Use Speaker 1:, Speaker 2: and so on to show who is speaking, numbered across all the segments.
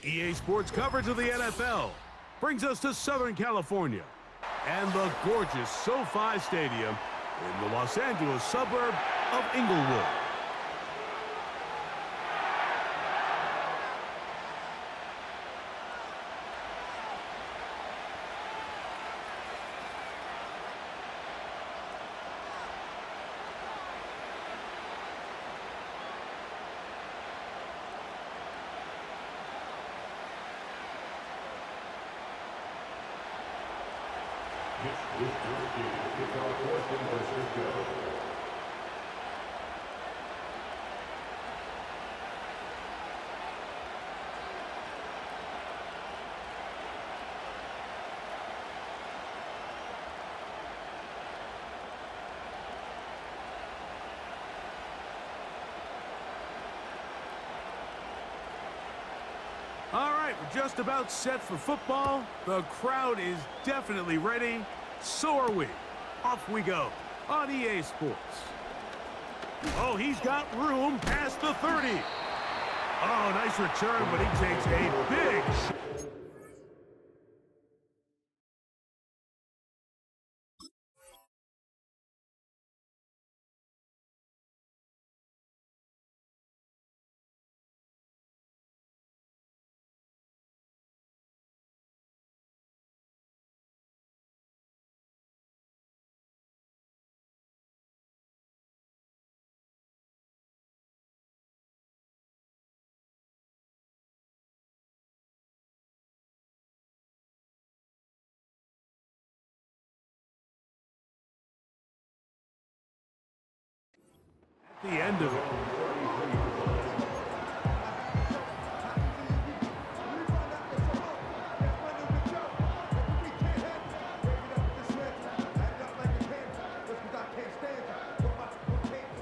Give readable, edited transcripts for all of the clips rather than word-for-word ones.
Speaker 1: EA Sports coverage of the NFL brings us to Southern California and the gorgeous SoFi Stadium in the Los Angeles suburb of Inglewood. All right, we're just about set for football. The crowd is definitely ready. So are we. Off we go on EA Sports. Oh, he's got room past the 30. Oh, nice return, but he takes a big shot. The end of it.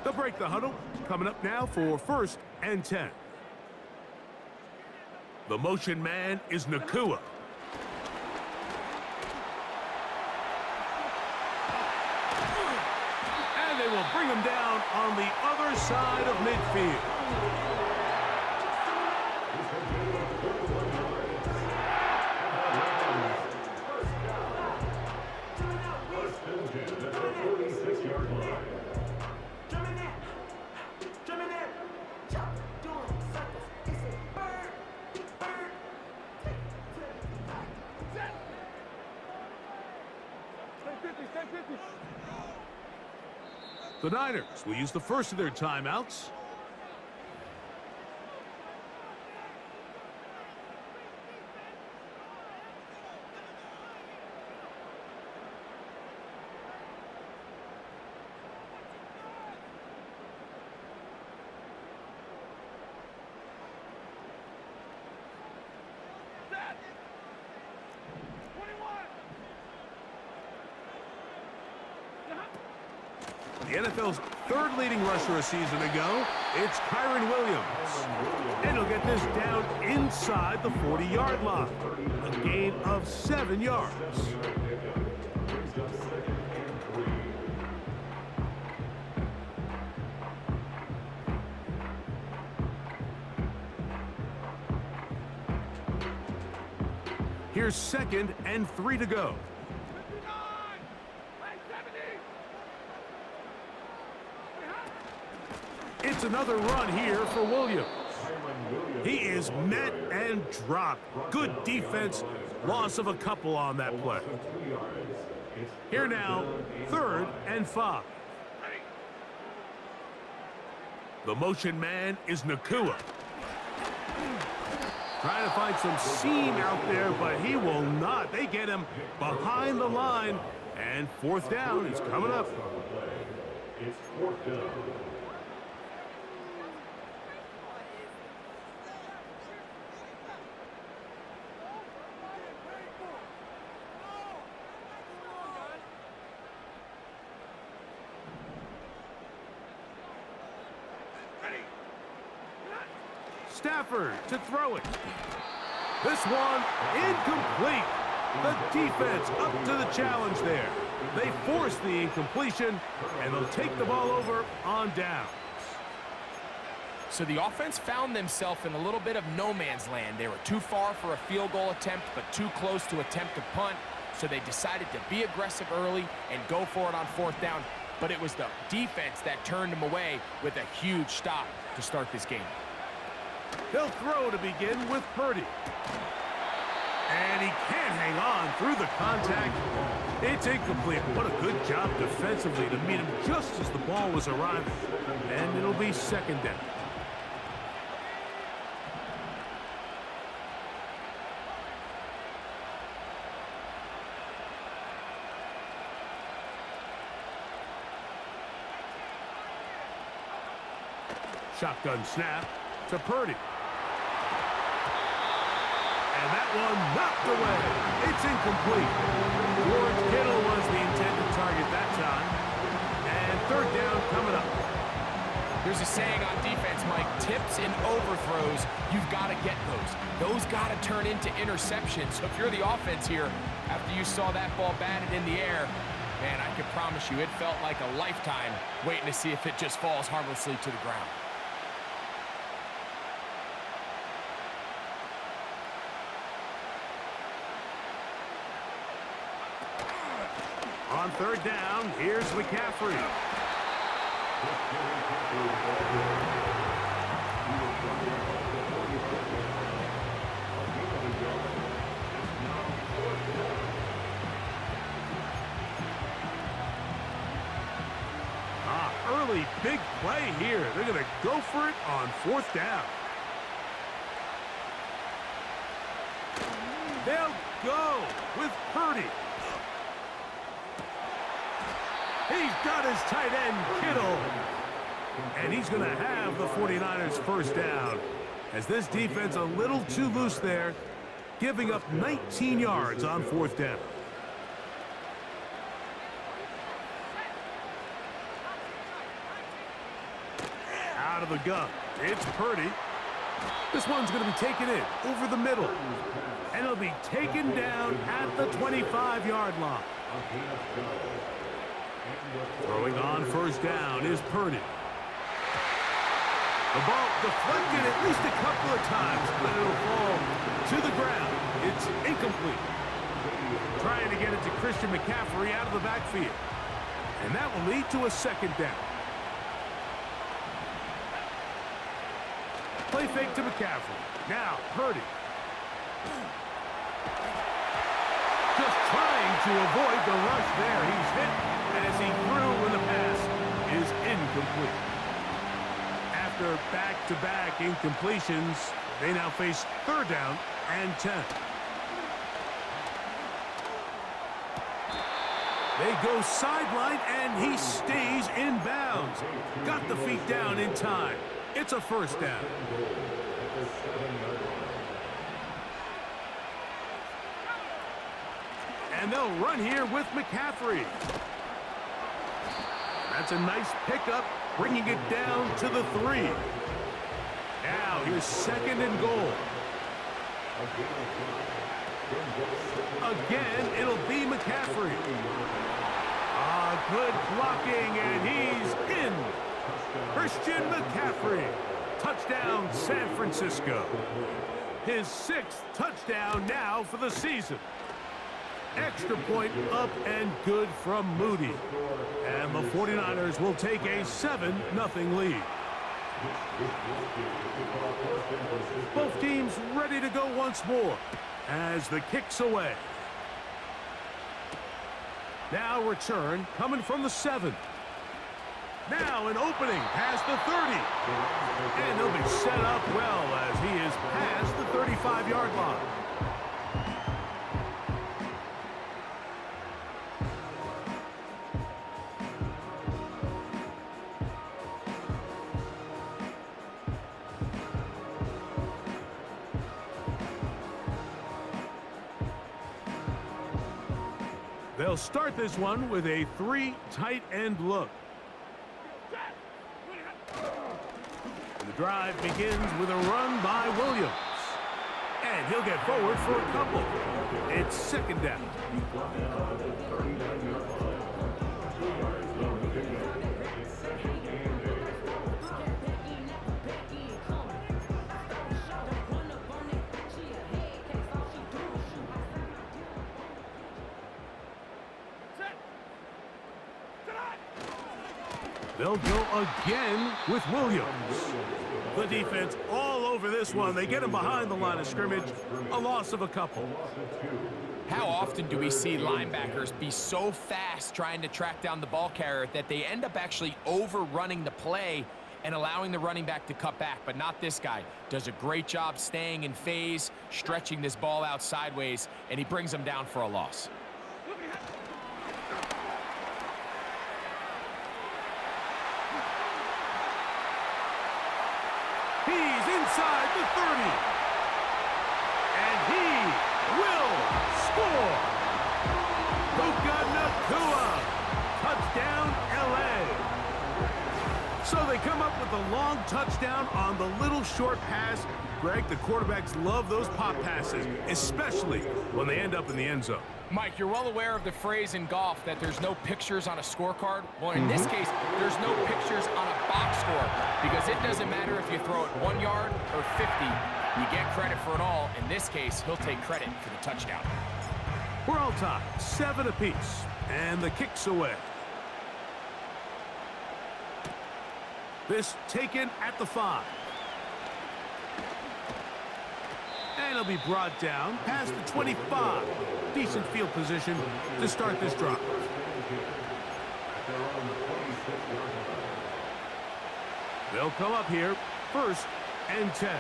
Speaker 1: They'll break the huddle. Coming up now for 1st and 10. The motion man is Nakua. They will bring him down on the other side of midfield. The Niners will use the first of their timeouts. The NFL's third leading rusher a season ago, it's Kyron Williams. And he'll get this down inside the 40-yard line. A gain of 7 yards. Here's 2nd and 3 to go. It's another run here for Williams. He is met and dropped. Good defense. Loss of a couple on that play. Here now, 3rd and 5. The motion man is Nakua. Trying to find some seam out there, but he will not. They get him behind the line, and 4th down is coming up.
Speaker 2: It's 4th down.
Speaker 1: Stafford to throw it. This one incomplete. The defense up to the challenge there. They force the incompletion, and they'll take the ball over on downs.
Speaker 3: So the offense found themselves in a little bit of no man's land. They were too far for a field goal attempt, but too close to attempt a punt. So they decided to be aggressive early and go for it on 4th down. But it was the defense that turned them away with a huge stop to start this game.
Speaker 1: They'll throw to begin with Purdy. And he can't hang on through the contact. It's incomplete. What a good job defensively to meet him just as the ball was arriving. And it'll be 2nd down. Shotgun snap to Purdy. And that one knocked away. It's incomplete. George Kittle was the intended target that time. And 3rd down coming up.
Speaker 3: There's a saying on defense, Mike, tips and overthrows, you've got to get those. Those got to turn into interceptions. So if you're the offense here, after you saw that ball batted in the air, man, I can promise you it felt like a lifetime waiting to see if it just falls harmlessly to the ground.
Speaker 1: On 3rd down, here's McCaffrey. Early big play here. They're going to go for it on 4th down. They'll go with Purdy. He's got his tight end, Kittle. And he's going to have the 49ers 1st down. As this defense a little too loose there, giving up 19 yards on 4th down. Out of the gun, it's Purdy. This one's going to be taken in over the middle. And it'll be taken down at the 25-yard line. Throwing on 1st down is Purdy. The ball deflected at least a couple of times, but it'll fall to the ground. It's incomplete. Trying to get it to Christian McCaffrey out of the backfield. And that will lead to a 2nd down. Play fake to McCaffrey. Now, Purdy. Just trying to avoid the rush there. He's hit as he threw when the pass is incomplete. After back-to-back incompletions, they now face 3rd down and 10. They go sideline, and he stays in bounds. Got the feet down in time. It's a 1st down. And they'll run here with McCaffrey. That's a nice pickup, bringing it down to the 3. Now here's 2nd and goal. Again, it'll be McCaffrey. Good blocking, and he's in. Christian McCaffrey. Touchdown, San Francisco. His 6th touchdown now for the season. Extra point up and good from Moody. And the 49ers will take a 7-0 lead. Both teams ready to go once more as the kick's away. Now return coming from the 7. Now an opening past the 30. And he'll be set up well as he is past the 35-yard line. They'll start this one with a 3 tight end look. The drive begins with a run by Williams. And he'll get forward for a couple. It's 2nd down. They'll go again with Williams. The defense all over this one. They get him behind the line of scrimmage. A loss of a couple.
Speaker 3: How often do we see linebackers be so fast trying to track down the ball carrier that they end up actually overrunning the play and allowing the running back to cut back? But not this guy. Does a great job staying in phase, stretching this ball out sideways, and he brings him down for a loss.
Speaker 1: He's inside the 30. And he will score. Puka Nacua. Touchdown, LA. So they come up with a long touchdown on the little short pass. Greg, the quarterbacks love those pop passes, especially when they end up in the end zone.
Speaker 3: Mike, you're well aware of the phrase in golf that there's no pictures on a scorecard. Well, in this case, there's no pictures on a box score because it doesn't matter if you throw it 1 yard or 50. You get credit for it all. In this case, he'll take credit for the touchdown.
Speaker 1: We're all tied, 7 apiece, and the kick's away. This taken at the 5. And he'll be brought down past the 25. Decent field position to start this drive. They'll come up here, 1st and 10.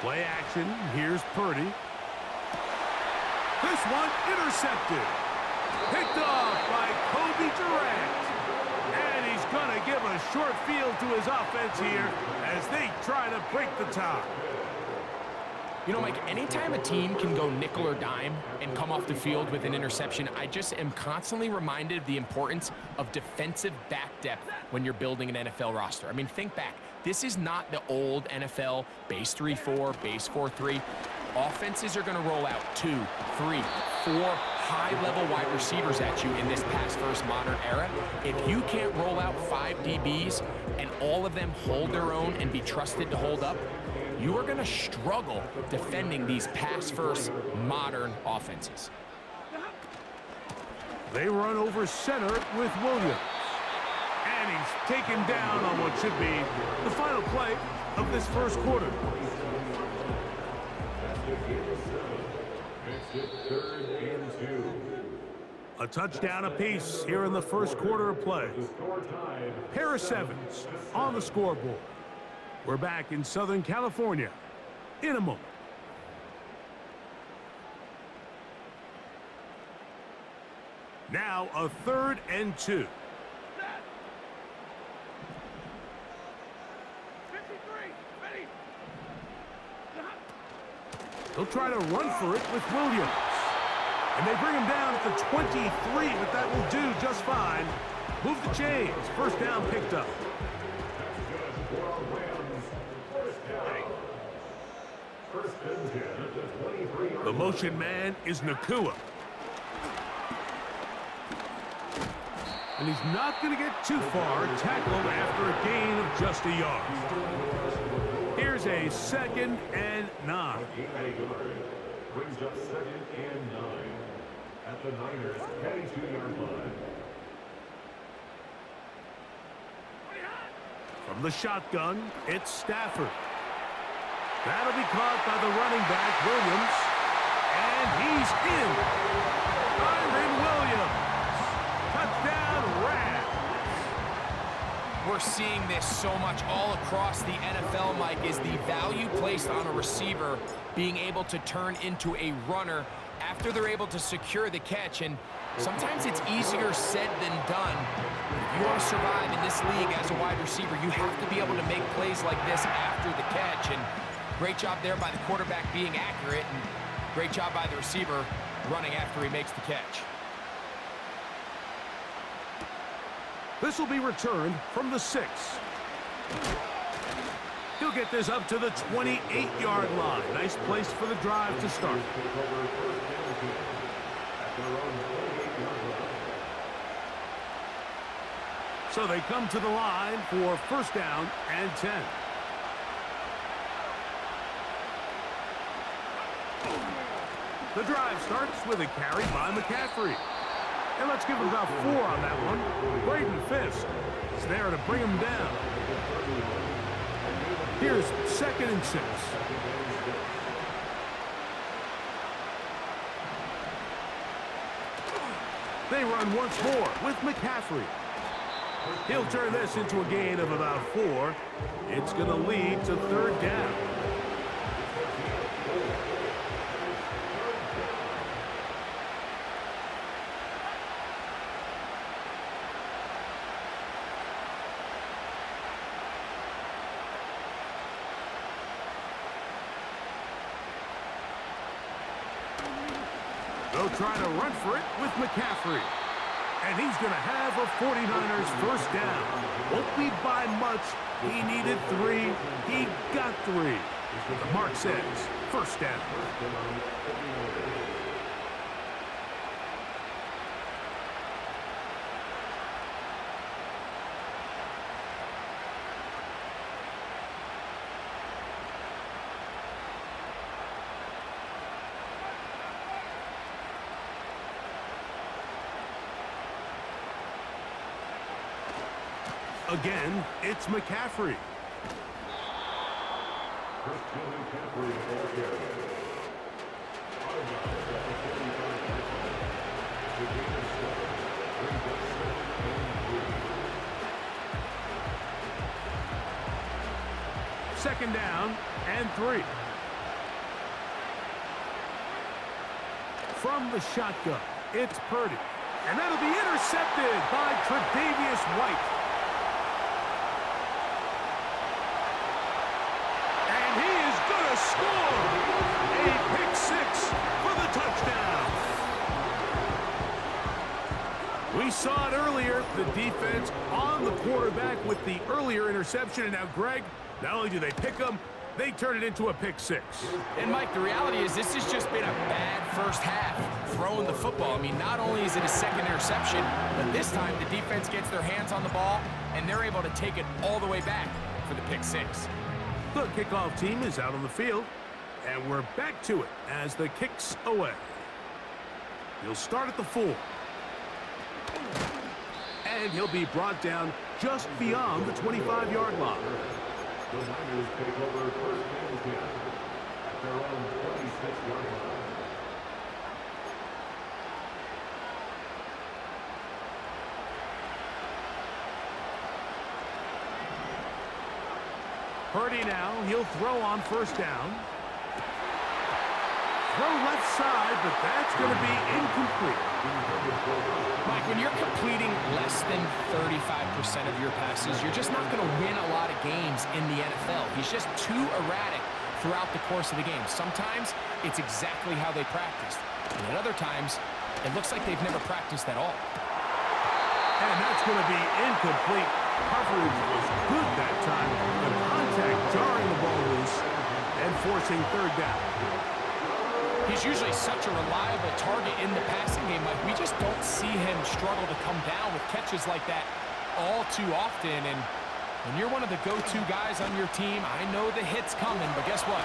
Speaker 1: Play action. Here's Purdy. This one intercepted. Picked off by Kobe Durant. And he's going to give a short field to his offense here as they try to break the tie.
Speaker 3: You know, Mike, anytime a team can go nickel or dime and come off the field with an interception, I just am constantly reminded of the importance of defensive back depth when you're building an NFL roster. I mean, think back. This is not the old NFL base 3-4, base 4-3. Offenses are going to roll out 2, 3, 4 high-level wide receivers at you in this pass-first modern era. If you can't roll out 5 DBs and all of them hold their own and be trusted to hold up, you are going to struggle defending these pass-first modern offenses.
Speaker 1: They run over center with Williams. And he's taken down on what should be the final play of this first quarter. A touchdown apiece here in the first quarter of play. Pair of 7s on the scoreboard. We're back in Southern California in a moment. Now a 3rd and 2. They'll try to run for it with Williams. And they bring him down at the 23, but that will do just fine. Move the chains. First down picked up. The motion man is Nacua. And he's not going to get too far. Tackled after a gain of just a yard. Here's a 2nd and 9.
Speaker 2: Brings up 2nd and 9 at the Niners' 22-yard line.
Speaker 1: From the shotgun, it's Stafford. That'll be caught by the running back, Williams. And he's in. Byron Williams. Touchdown, Rams.
Speaker 3: We're seeing this so much all across the NFL, Mike, is the value placed on a receiver being able to turn into a runner after they're able to secure the catch. And sometimes it's easier said than done. If you want to survive in this league as a wide receiver, you have to be able to make plays like this after the catch. And great job there by the quarterback being accurate, and great job by the receiver running after he makes the catch.
Speaker 1: This will be returned from the 6. He'll get this up to the 28-yard line. Nice place for the drive to start. So they come to the line for first down and 10. The drive starts with a carry by McCaffrey. And let's give him about 4 on that one. Braden Fisk is there to bring him down. Here's 2nd and 6. They run once more with McCaffrey. He'll turn this into a gain of about 4. It's going to lead to 3rd down. They'll try to run for it with McCaffrey. And he's going to have a 49ers first down. Won't be by much. He needed 3. He got 3. The mark says first down. Again, it's McCaffrey. Second down and 3. From the shotgun, it's Purdy. And that'll be intercepted by Tre'Davious White. Score! A pick 6 for the touchdown. We saw it earlier, the defense on the quarterback with the earlier interception. And now, Greg, not only do they pick him, they turn it into a pick 6.
Speaker 3: And, Mike, the reality is this has just been a bad first half throwing the football. I mean, not only is it a 2nd interception, but this time the defense gets their hands on the ball, and they're able to take it all the way back for the pick 6.
Speaker 1: The kickoff team is out on the field, and we're back to it as the kick's away. He'll start at the 4. And he'll be brought down just beyond the 25-yard line.
Speaker 2: The Niners take over first and 10 at their own 26-yard line.
Speaker 1: Purdy now, he'll throw on first down. Throw left side, but that's going to be incomplete.
Speaker 3: Mike, when you're completing less than 35% of your passes, you're just not going to win a lot of games in the NFL. He's just too erratic throughout the course of the game. Sometimes it's exactly how they practiced. And at other times, it looks like they've never practiced at all.
Speaker 1: And that's going to be incomplete. Coverage was good that time. The contact jarring the ball loose and forcing 3rd down.
Speaker 3: He's usually such a reliable target in the passing game. Like, we just don't see him struggle to come down with catches like that all too often. And when you're one of the go-to guys on your team, I know the hit's coming, but guess what?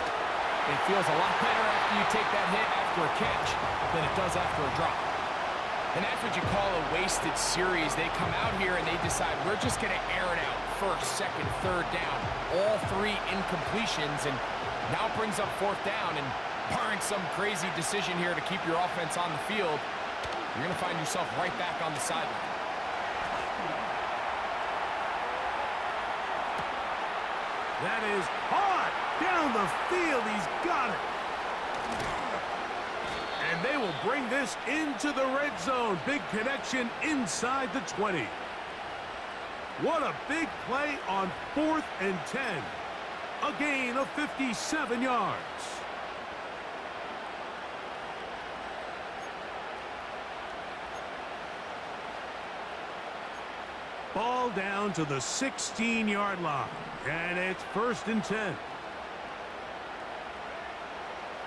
Speaker 3: It feels a lot better after you take that hit after a catch than it does after a drop. And that's what you call a wasted series. They come out here and they decide, we're just going to air it out. 1st, 2nd, 3rd down. All 3 incompletions, and now it brings up 4th down. And barring some crazy decision here to keep your offense on the field, you're going to find yourself right back on the sideline.
Speaker 1: That is hard down the field. He's got it. And they will bring this into the red zone. Big connection inside the 20. What a big play on 4th and 10. A gain of 57 yards. Ball down to the 16-yard line. And it's 1st and 10.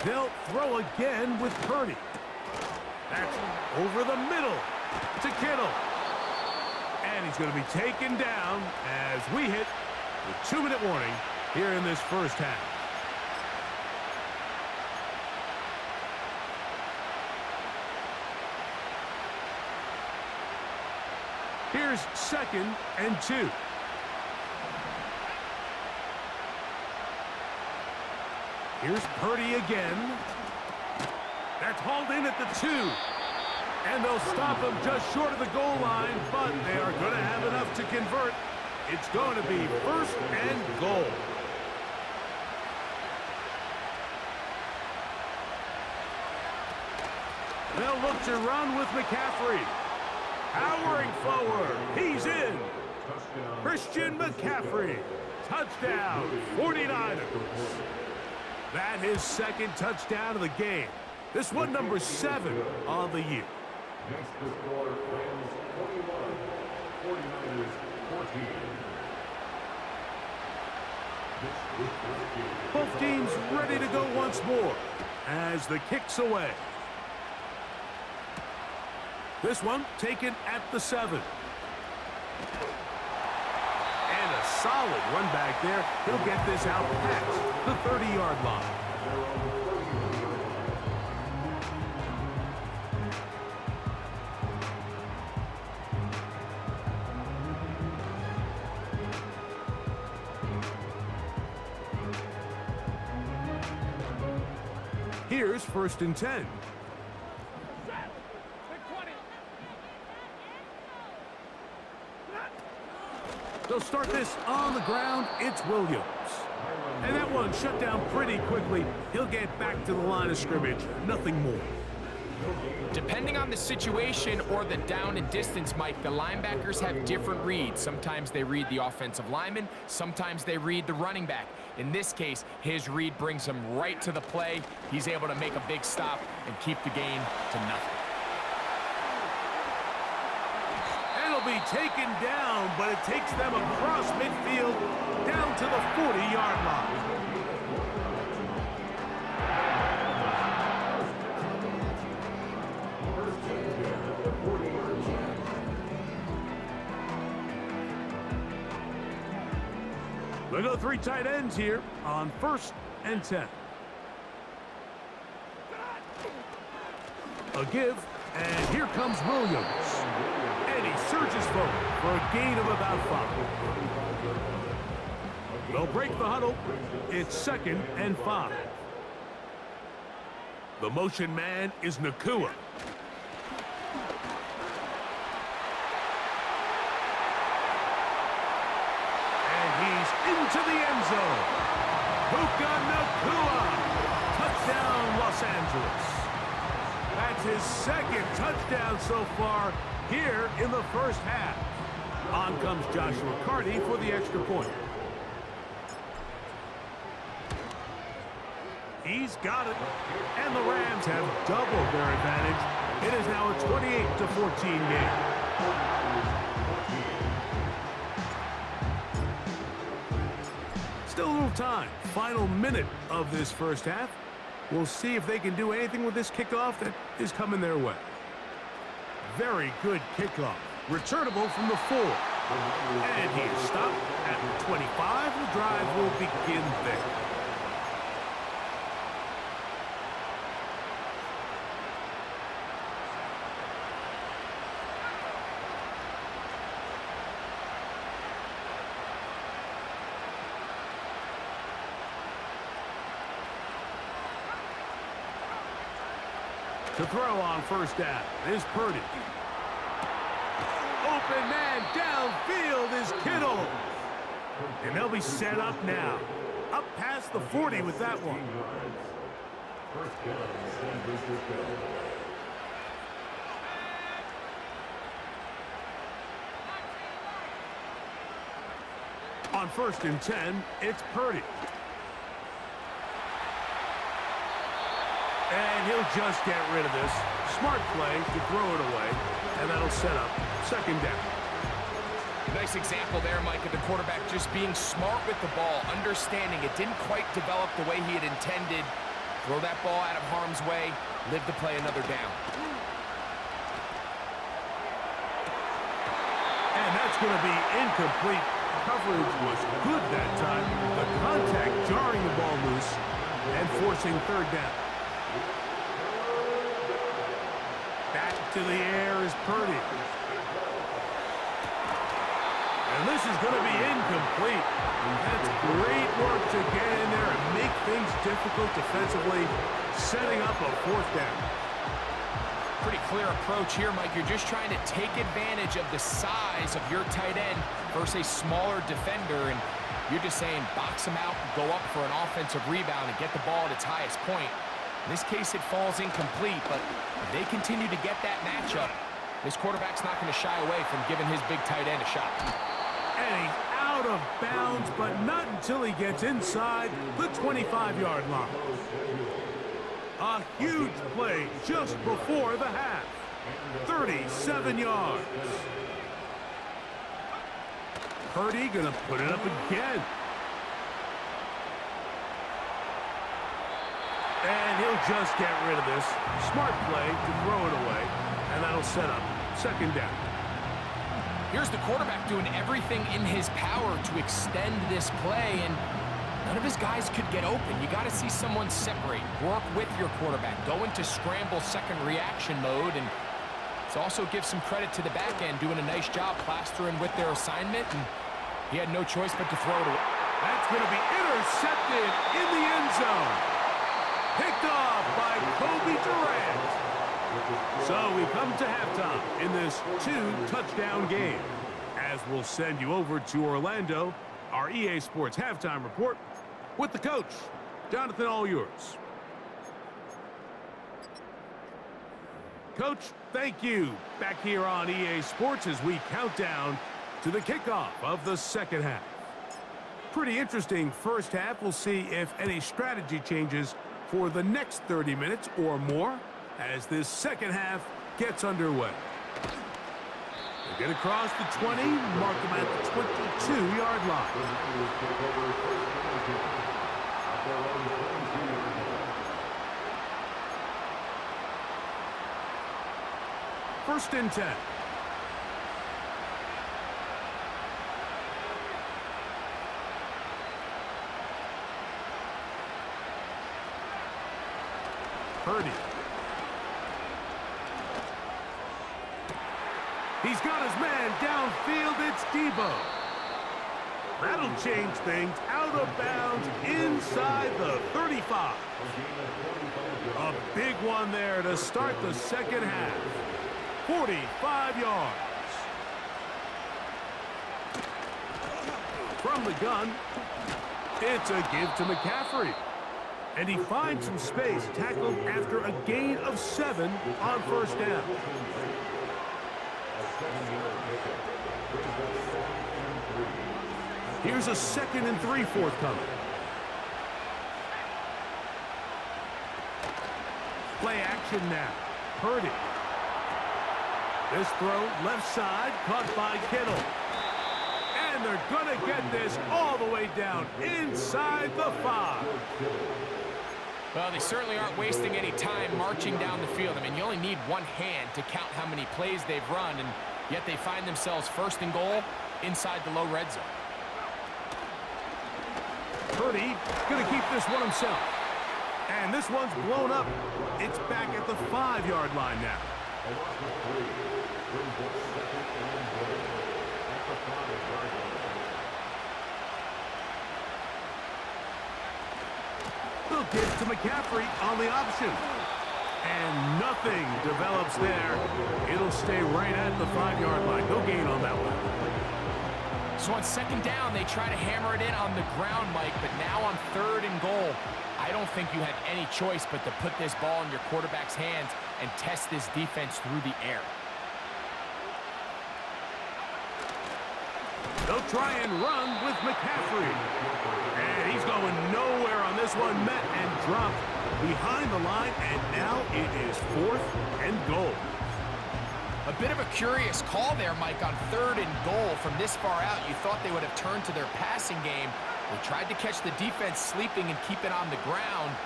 Speaker 1: They'll throw again with Purdy. That's over the middle to Kittle. And he's going to be taken down as we hit the 2-minute warning here in this first half. Here's 2nd and 2. Here's Purdy again. That's hauled in at the 2. And they'll stop him just short of the goal line, but they are going to have enough to convert. It's going to be 1st and goal. They'll look to run with McCaffrey. Powering forward. He's in. Christian McCaffrey. Touchdown, 49ers. That is 2nd touchdown of the game. This one number 7 on the year.
Speaker 2: Next to score, Rams 21, 49ers 14.
Speaker 1: Both teams ready to go once more as the kick's away. This one taken at the 7. And a solid run back there. He'll get this out past the 30-yard line. Here's 1st and 10. They'll start this on the ground. It's Williams. And that one shut down pretty quickly. He'll get back to the line of scrimmage. Nothing more.
Speaker 3: Depending on the situation or the down and distance, Mike, the linebackers have different reads. Sometimes they read the offensive lineman. Sometimes they read the running back. In this case, his read brings him right to the play. He's able to make a big stop and keep the gain to nothing.
Speaker 1: It'll be taken down, but it takes them across midfield down to the 40-yard line. They go 3 tight ends here on 1st and 10. A give, and here comes Williams. And he surges forward for a gain of about 5. They'll break the huddle. It's 2nd and 5. The motion man is Nakua. Into the end zone. Puka Nakua. Touchdown, Los Angeles. That's his 2nd touchdown so far here in the first half. On comes Joshua Carty for the extra point. He's got it. And the Rams have doubled their advantage. It is now a 28-14 game. Still a little time. Final minute of this first half. We'll see if they can do anything with this kickoff that is coming their way. Very good kickoff. Returnable from the 4. And he is stopped at the 25. The drive will begin there. To throw on 1st down is Purdy. Open man downfield is Kittle. And they'll be set up now. Up past the 40 with that one. On 1st and 10, it's Purdy. And he'll just get rid of this. Smart play to throw it away. And that'll set up 2nd down.
Speaker 3: Nice example there, Mike, of the quarterback just being smart with the ball, understanding it didn't quite develop the way he had intended. Throw that ball out of harm's way, live to play another down.
Speaker 1: And that's going to be incomplete. Coverage was good that time. The contact jarring the ball loose and forcing 3rd down. Back to the air is Purdy. And this is going to be incomplete. That's great work to get in there and make things difficult defensively, setting up a fourth down.
Speaker 3: Pretty clear approach here, Mike. You're just trying to take advantage of the size of your tight end versus a smaller defender, and you're just saying box him out, go up for an offensive rebound, and get the ball at its highest point. In this case, it falls incomplete, but if they continue to get that matchup, this quarterback's not going to shy away from giving his big tight end a shot.
Speaker 1: And he's out of bounds, but not until he gets inside the 25-yard line. A huge play just before the half. 37 yards. Purdy gonna put it up again. And he'll just get rid of this. Smart play to throw it away. And that'll set up second down.
Speaker 3: Here's the quarterback doing everything in his power to extend this play, and none of his guys could get open. You got to see someone separate, work with your quarterback, go into scramble second reaction mode, and it also gives some credit to the back end doing a nice job plastering with their assignment, and he had no choice but to throw it away.
Speaker 1: That's going to be intercepted in the end zone. Picked off by Kobe Durant. So we come to halftime in this 2-touchdown game. As we'll send you over to Orlando, our EA Sports halftime report with the coach. Jonathan, all yours. Coach, thank you. Back here on EA Sports as we count down to the kickoff of the second half. Pretty interesting first half. We'll see if any strategy changes for the next 30 minutes or more as this second half gets underway. They get across the 20, mark them at the 22-yard line. First and 10. Purdy. He's got his man downfield. It's Debo. That'll change things. Out of bounds inside the 35. A big one there to start the second half. 45 yards. From the gun, it's a give to McCaffrey. And he finds some space, tackled after a gain of 7 on first down. Here's a 2nd and 3 forthcoming. Play action now. Purdy. This throw left side, caught by Kittle. And they're going to get this all the way down inside the 5.
Speaker 3: Well, they certainly aren't wasting any time marching down the field. I mean, you only need one hand to count how many plays they've run, and yet they find themselves first and goal inside the low red zone.
Speaker 1: Purdy going to keep this one himself. And this one's blown up. It's back at the 5-yard line now. They'll give to McCaffrey on the option. And nothing develops there. It'll stay right at the 5-yard line. No gain on that one.
Speaker 3: So on second down, they try to hammer it in on the ground, Mike, but now on 3rd and goal, I don't think you have any choice but to put this ball in your quarterback's hands and test this defense through the air.
Speaker 1: They'll try and run with McCaffrey. And he's going nowhere on this one. Met and dropped behind the line, and now it is 4th and goal.
Speaker 3: A bit of a curious call there, Mike, on 3rd and goal from this far out. You thought they would have turned to their passing game. They tried to catch the defense sleeping and keep it on the ground.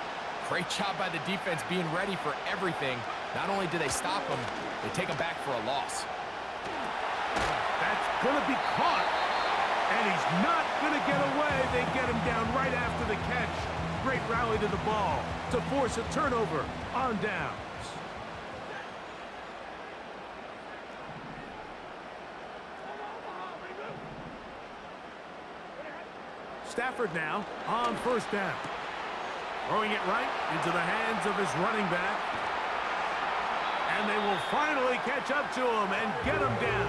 Speaker 3: Great job by the defense being ready for everything. Not only do they stop them, they take them back for a loss.
Speaker 1: That's going to be caught. And he's not going to get away. They get him down right after the catch. Great rally to the ball to force a turnover on downs. Stafford now on first down. Throwing it right into the hands of his running back. And they will finally catch up to him and get him down.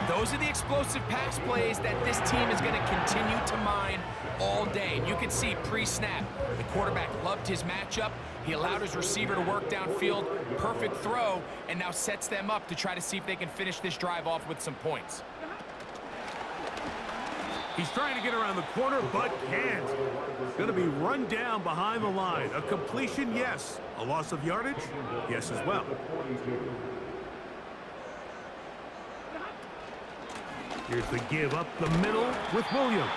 Speaker 3: Those are the explosive pass plays that this team is going to continue to mine all day. You can see pre-snap, the quarterback loved his matchup. He allowed his receiver to work downfield, perfect throw, and now sets them up to try to see if they can finish this drive off with some points.
Speaker 1: He's trying to get around the corner, but can't. Going to be run down behind the line. A completion, yes. A loss of yardage, yes as well. Here's the give up the middle with Williams.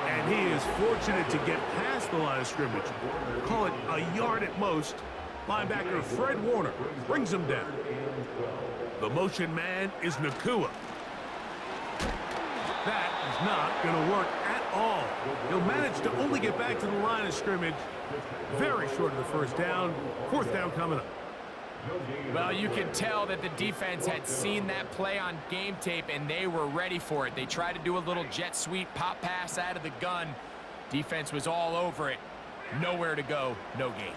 Speaker 1: And he is fortunate to get past the line of scrimmage. Call it a yard at most. Linebacker Fred Warner brings him down. The motion man is Nakua. That is not going to work at all. He'll manage to only get back to the line of scrimmage. Very short of the first down. Fourth down coming up.
Speaker 3: Well, you can tell that the defense had seen that play on game tape, and they were ready for it. They tried to do a little jet sweep pop pass out of the gun. Defense was all over it. Nowhere to go, no gain.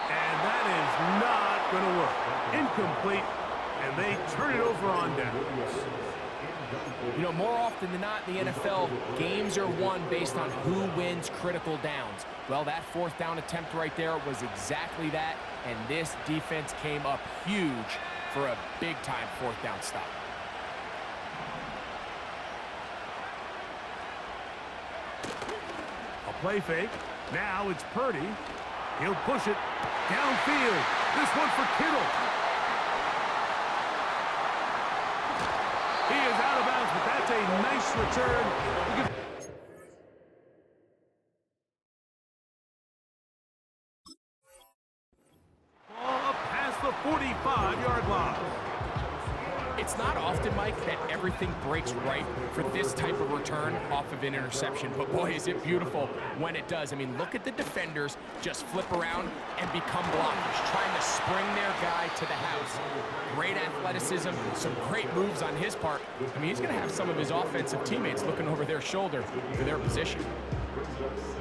Speaker 1: And that is not going to work. Incomplete, and they turn it over on downs.
Speaker 3: You know, more often than not in the NFL, games are won based on who wins critical downs. Well, that fourth down attempt right there was exactly that, and this defense came up huge for a big-time fourth down stop.
Speaker 1: A play fake. Now it's Purdy. He'll push it downfield. This one for Kittle. He is out of bounds, but that's a nice return. Ball up past the 45-yard line.
Speaker 3: It's not often, Mike, that everything breaks right for this type of return off of an interception. But, boy, is it beautiful when it does. I mean, look at the defenders just flip around and become blockers, trying to spring their guy to the house. Great athleticism, some great moves on his part. I mean, he's going to have some of his offensive teammates looking over their shoulder for their position.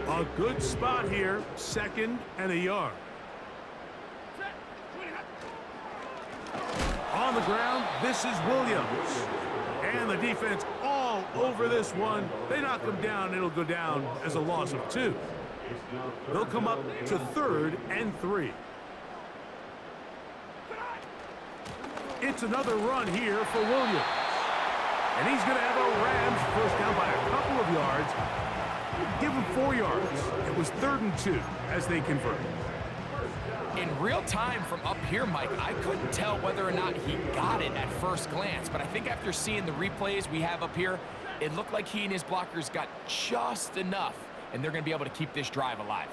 Speaker 1: A good spot here, second and a yard. On the ground, this is Williams. And the defense all over this one. They knock him down. It'll go down as a loss of 2. They'll come up to 3rd and 3. It's another run here for Williams. And he's going to have a Rams first down by a couple of yards. Give him 4 yards. It was 3rd and 2 as they convert.
Speaker 3: In real time from up here, Mike, I couldn't tell whether or not he got it at first glance, but I think after seeing the replays we have up here, it looked like he and his blockers got just enough, and they're going to be able to keep this drive alive.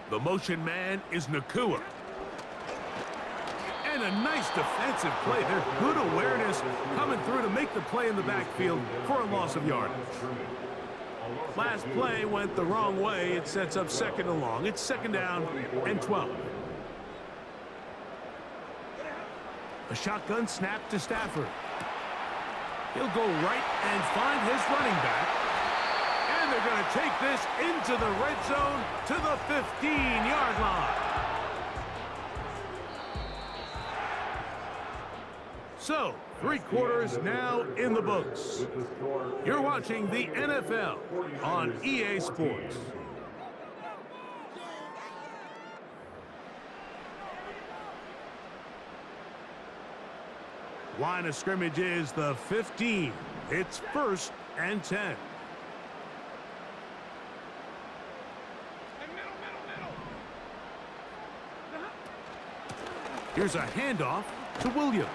Speaker 1: The motion man is Nakua. And a nice defensive play. There's good awareness coming through to make the play in the backfield for a loss of yardage. Last play went the wrong way. It sets up second and long. It's second down and 12. A shotgun snap to Stafford. He'll go right and find his running back. And they're going to take this into the red zone to the 15-yard line. So, 3 quarters now in the books. You're watching the NFL on EA Sports. Line of scrimmage is the 15. It's 1st and 10. Here's a handoff to Williams.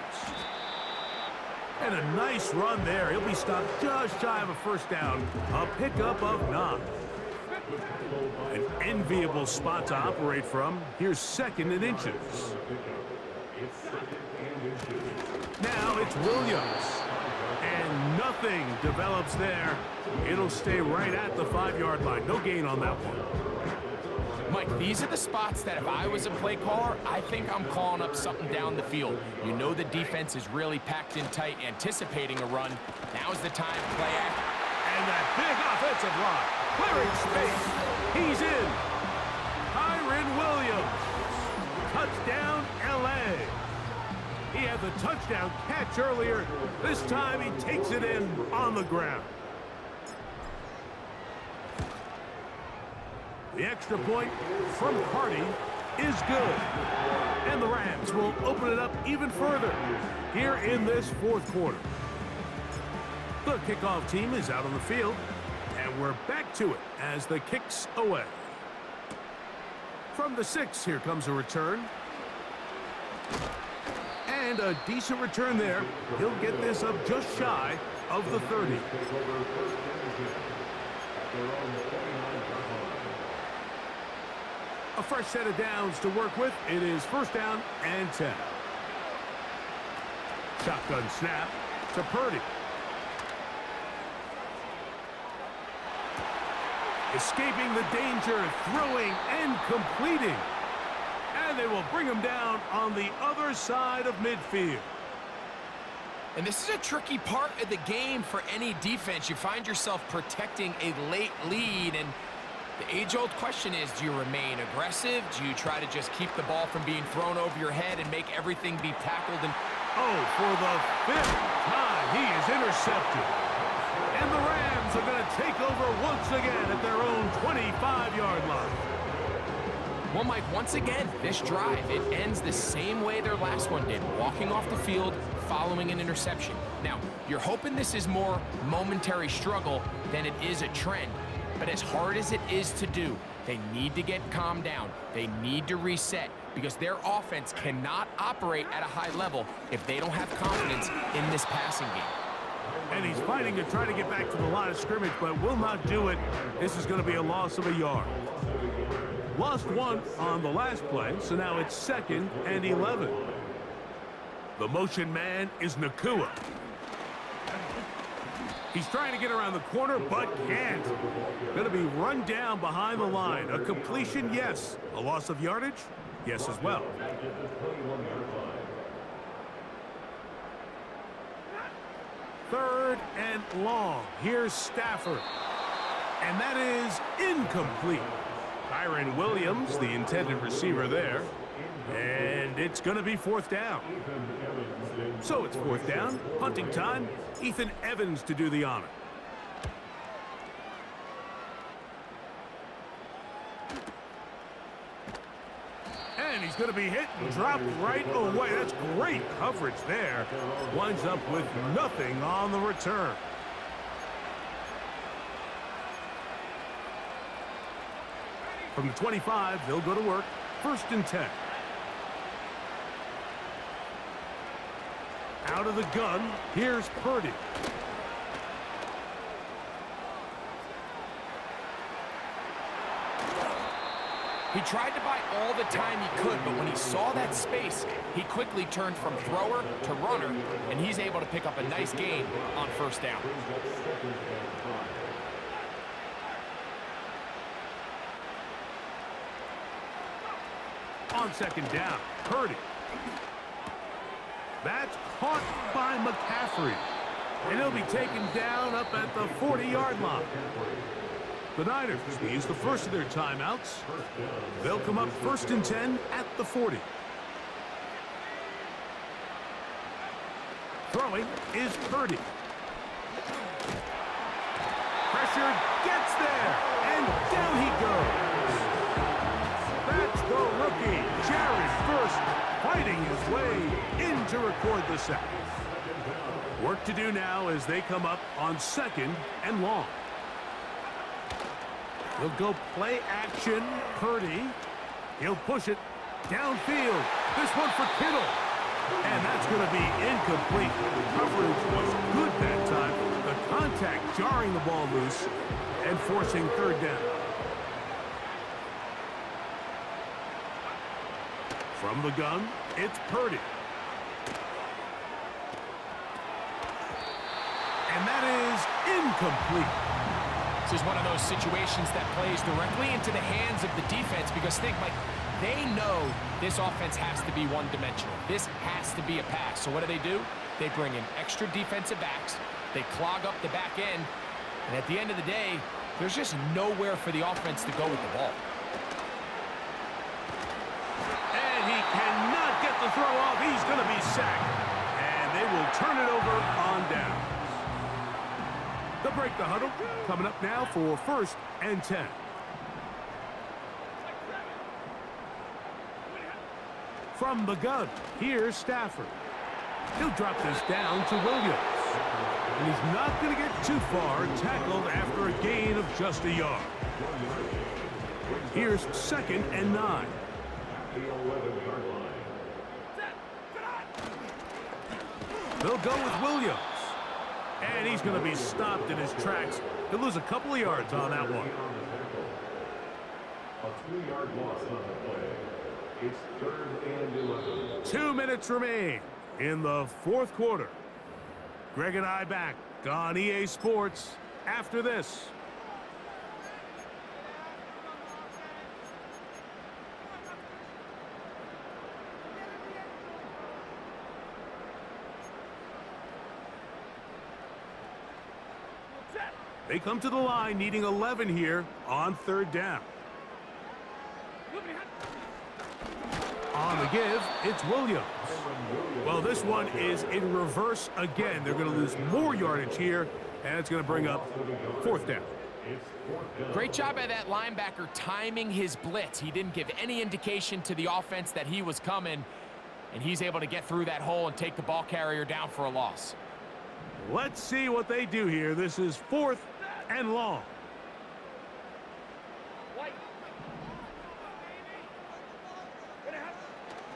Speaker 1: And a nice run there. He'll be stopped just shy of a first down. A pickup of 9. An enviable spot to operate from. Here's 2nd and inches. Now it's Williams. And nothing develops there. It'll stay right at the 5-yard line. No gain on that one.
Speaker 3: Mike, these are the spots that if I was a play caller, I think I'm calling up something down the field. You know the defense is really packed in tight, anticipating a run. Now's the time to play act.
Speaker 1: And that big offensive line, clearing space. He's in. Kyren Williams. Touchdown, LA. He had the touchdown catch earlier. This time he takes it in on the ground. The extra point from Hardy is good. And the Rams will open it up even further here in this fourth quarter. The kickoff team is out on the field, and we're back to it as the kick's away. From the 6, here comes a return. And a decent return there. He'll get this up just shy of the 30. A fresh set of downs to work with. It is first down and 10. Shotgun snap to Purdy. Escaping the danger, throwing and completing. And they will bring him down on the other side of midfield.
Speaker 3: And this is a tricky part of the game for any defense. You find yourself protecting a late lead, and the age-old question is, do you remain aggressive? Do you try to just keep the ball from being thrown over your head and make everything be tackled? And
Speaker 1: oh, for the 5th time, he is intercepted. And the Rams are going to take over once again at their own 25-yard line.
Speaker 3: Well, Mike, once again, this drive, it ends the same way their last one did, walking off the field, following an interception. Now, you're hoping this is more momentary struggle than it is a trend. But as hard as it is to do, they need to get calmed down. They need to reset because their offense cannot operate at a high level if they don't have confidence in this passing game.
Speaker 1: And he's fighting to try to get back to the line of scrimmage, but will not do it. This is going to be a loss of a yard. Lost 1 on the last play, so now it's 2nd and 11. The motion man is Nakua. He's trying to get around the corner, but can't. Going to be run down behind the line. A completion, yes. A loss of yardage, yes as well. Third and long. Here's Stafford. And that is incomplete. Kyren Williams, the intended receiver there. And it's going to be 4th down. So it's 4th down, punting time. Ethan Evans to do the honor. And he's going to be hit and dropped right away. That's great coverage there. Winds up with nothing on the return. From the 25, they'll go to work. 1st and 10. Out of the gun, here's Purdy.
Speaker 3: He tried to buy all the time he could, but when he saw that space, he quickly turned from thrower to runner, and he's able to pick up a nice gain on 1st down.
Speaker 1: On 2nd down, Purdy. That's caught by McCaffrey. And he'll be taken down up at the 40-yard line. The Niners use the first of their timeouts. They'll come up 1st and 10 at the 40. Throwing is Purdy. Pressure gets there, and down he goes. That's the rookie, Jared First, fighting his way in to record the sack. Work to do now as they come up on 2nd and long. He'll go play action. Purdy. He'll push it downfield. This one for Kittle. And that's going to be incomplete. Coverage was good that time. The contact jarring the ball loose and forcing 3rd down. From the gun, it's Purdy. And that is incomplete.
Speaker 3: This is one of those situations that plays directly into the hands of the defense because think, Mike, they know this offense has to be one-dimensional. This has to be a pass. So what do? They bring in extra defensive backs. They clog up the back end. And at the end of the day, there's just nowhere for the offense to go with the ball.
Speaker 1: And he cannot get the throw off. He's going to be sacked. And they will turn it over on down. They'll break the huddle. Coming up now for 1st and 10. From the gun, here's Stafford. He'll drop this down to Williams. And he's not going to get too far, tackled after a gain of just a yard. Here's 2nd and 9. They'll go with Williams. And he's going to be stopped in his tracks. He'll lose a couple of yards on that one.
Speaker 2: A 2-yard loss on the play. It's 3rd and 11.
Speaker 1: 2 minutes remain in the 4th quarter. Greg and I back on EA Sports after this. They come to the line needing 11 here on 3rd down. On the give, it's Williams. Well, this one is in reverse again. They're going to lose more yardage here, and it's going to bring up 4th down.
Speaker 3: Great job by that linebacker timing his blitz. He didn't give any indication to the offense that he was coming, and he's able to get through that hole and take the ball carrier down for a loss.
Speaker 1: Let's see what they do here. This is 4th and long.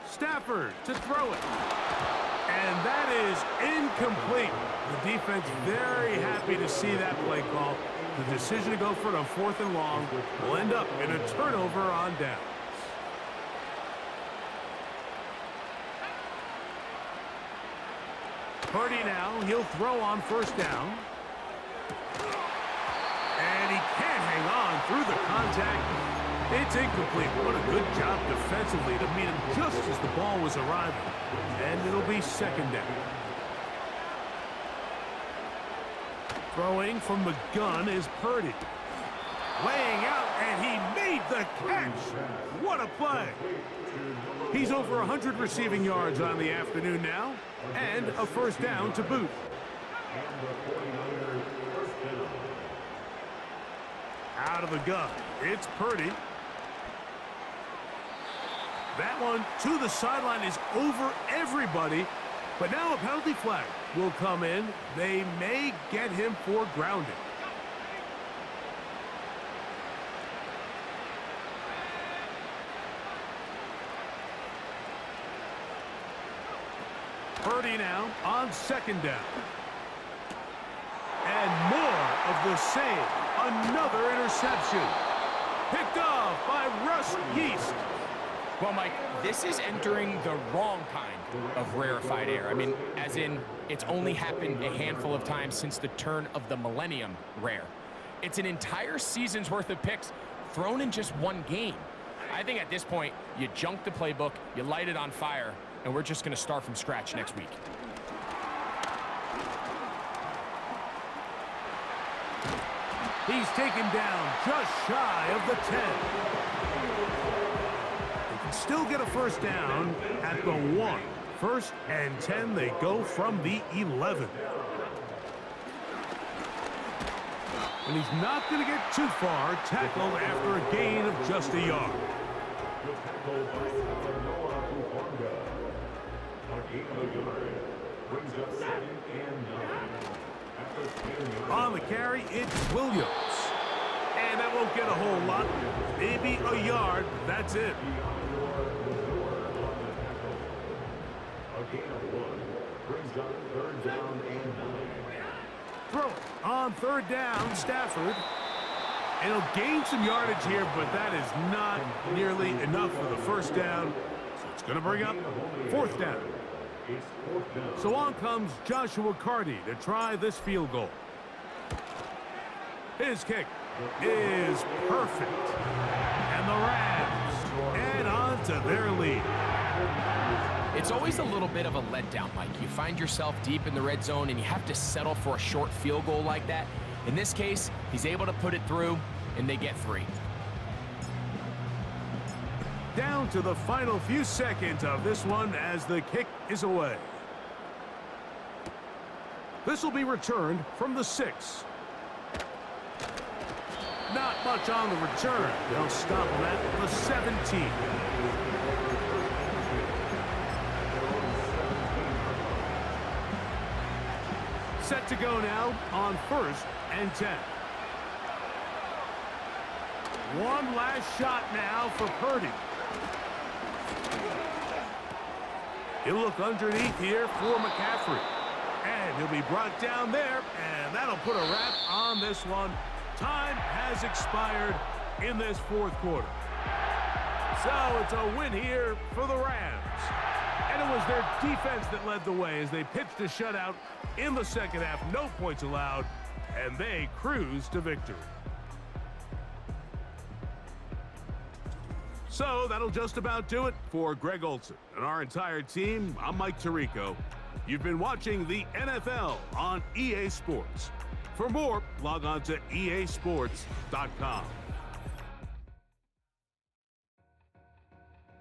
Speaker 1: Stafford to throw it. And that is incomplete. The defense very happy to see that play call. The decision to go for it on 4th and long will end up in a turnover on downs. Purdy now, he'll throw on 1st down. And he can't hang on through the contact. It's incomplete. What a good job defensively to meet him just as the ball was arriving. And it'll be 2nd down. Throwing from the gun is Purdy. Laying out, and he made the catch. What a play. He's over 100 receiving yards on the afternoon now, and a 1st down to boot. Out of the gun, it's Purdy. That one to the sideline is over everybody, but now a penalty flag will come in. They may get him for grounding. Purdy now on 2nd down. And more of the same. Another interception. Picked off by Russ Yeast.
Speaker 3: Well, Mike, this is entering the wrong kind of rarefied air. I mean, as in, it's only happened a handful of times since the turn of the millennium rare. It's an entire season's worth of picks thrown in just one game. I think at this point, you junk the playbook, you light it on fire, and we're just going to start from scratch next week.
Speaker 1: He's taken down just shy of the 10. They can still get a 1st down at the 1. 1st and 10, they go from the 11. And he's not going to get too far, tackled after a gain of just a yard. On the carry, it's Williams. And that won't get a whole lot. Maybe a yard. That's it. Throw on 3rd down, Stafford. And he'll gain some yardage here, but that is not nearly enough for the 1st down. So it's going to bring up 4th down. So on comes Joshua Carty to try this field goal. His kick is perfect. And the Rams add on to their lead.
Speaker 3: It's always a little bit of a letdown, Mike. You find yourself deep in the red zone and you have to settle for a short field goal like that. In this case, he's able to put it through, and they get 3.
Speaker 1: Down to the final few seconds of this one as the kick is away. This will be returned from the 6. Not much on the return. They'll stop him at the 17. Set to go now on 1st and 10. One last shot now for Purdy. He'll look underneath here for McCaffrey. And he'll be brought down there, and that'll put a wrap on this one. Time has expired in this 4th quarter. So it's a win here for the Rams. And it was their defense that led the way as they pitched a shutout in the 2nd half. No points allowed, and they cruised to victory. So that'll just about do it for Greg Olson and our entire team. I'm Mike Tirico. You've been watching the NFL on EA Sports. For more, log on to easports.com.